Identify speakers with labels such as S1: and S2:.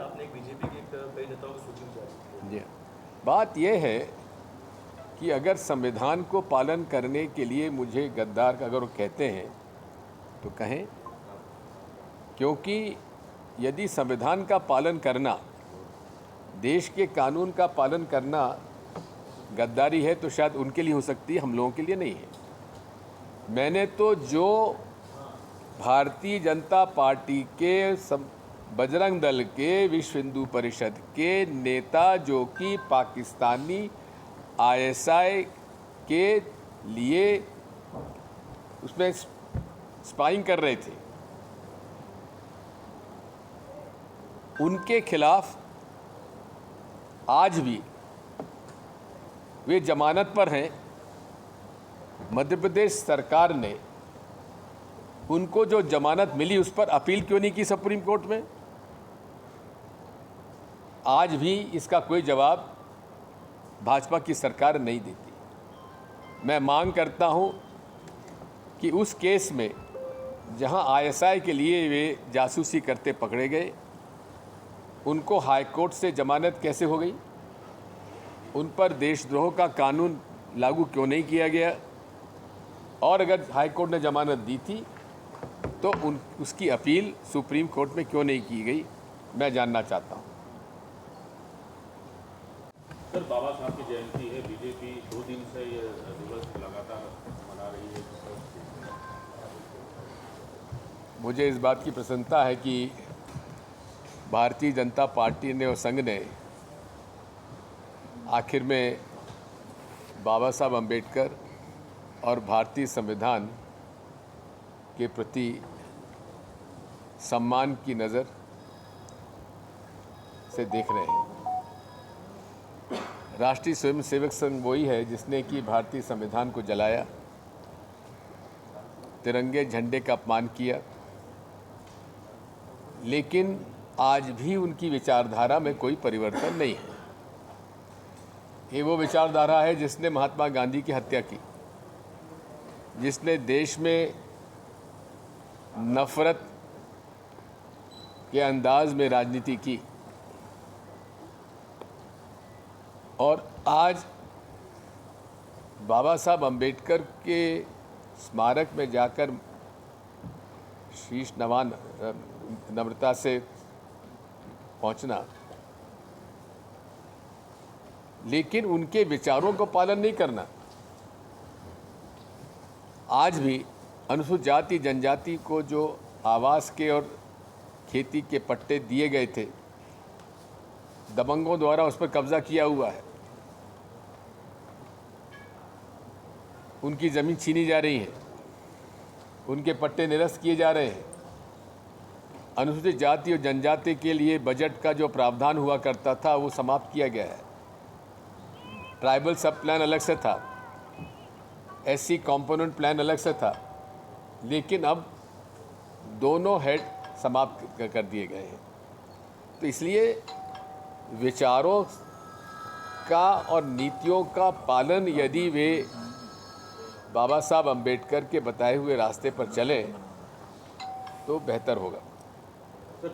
S1: आपने एक बीजेपी के कई नेताओं की सूची में जारी की है।
S2: जी, बात यह है कि अगर संविधान को पालन करने के लिए मुझे गद्दार का अगर वो कहते हैं तो कहें, क्योंकि यदि संविधान का पालन करना, देश के कानून का पालन करना गद्दारी है तो शायद उनके लिए हो सकती है, हम लोगों के लिए नहीं है। मैंने तो जो भारतीय जनता पार्टी के बजरंग दल के, विश्व हिंदू परिषद के नेता जो कि पाकिस्तानी आईएसआई के लिए उसमें स्पाइंग कर रहे थे, उनके खिलाफ आज भी वे जमानत पर हैं। मध्य प्रदेश सरकार ने उनको जो जमानत मिली उस पर अपील क्यों नहीं की सुप्रीम कोर्ट में? आज भी इसका कोई जवाब भाजपा की सरकार नहीं देती। मैं मांग करता हूं कि उस केस में जहां आईएसआई के लिए वे जासूसी करते पकड़े गए, उनको हाई कोर्ट से जमानत कैसे हो गई? उन पर देशद्रोह का कानून लागू क्यों नहीं किया गया? और अगर हाई कोर्ट ने जमानत दी थी तो उसकी अपील सुप्रीम कोर्ट में क्यों नहीं की गई? मैं जानना चाहता हूं।
S3: सर, बाबा साहब की जयंती है, बीजेपी 2 दिन से ये दिवस लगातार मना रही है।
S2: मुझे इस बात की प्रसन्नता है कि भारतीय जनता पार्टी ने और संघ ने आखिर में बाबा साहब अम्बेडकर और भारतीय संविधान के प्रति सम्मान की नज़र से देख रहे हैं। राष्ट्रीय स्वयंसेवक संघ वही है जिसने कि भारतीय संविधान को जलाया, तिरंगे झंडे का अपमान किया, लेकिन आज भी उनकी विचारधारा में कोई परिवर्तन नहीं है। ये वो विचारधारा है जिसने महात्मा गांधी की हत्या की, जिसने देश में नफरत के अंदाज में राजनीति की, और आज बाबा साहब अम्बेडकर के स्मारक में जाकर शीश नवान नम्रता से पहुंचना, लेकिन उनके विचारों को पालन नहीं करना। आज भी अनुसूचित जाति जनजाति को जो आवास के और खेती के पट्टे दिए गए थे, दबंगों द्वारा उस पर कब्जा किया हुआ है, उनकी ज़मीन छीनी जा रही है, उनके पट्टे निरस्त किए जा रहे हैं। अनुसूचित जाति और जनजाति के लिए बजट का जो प्रावधान हुआ करता था वो समाप्त किया गया है। ट्राइबल सब प्लान अलग से था, एससी कंपोनेंट प्लान अलग से था, लेकिन अब दोनों हेड समाप्त कर दिए गए हैं। तो इसलिए विचारों का और नीतियों का पालन यदि वे बाबा साहब अम्बेडकर के बताए हुए रास्ते पर चलें तो बेहतर होगा।
S3: सर,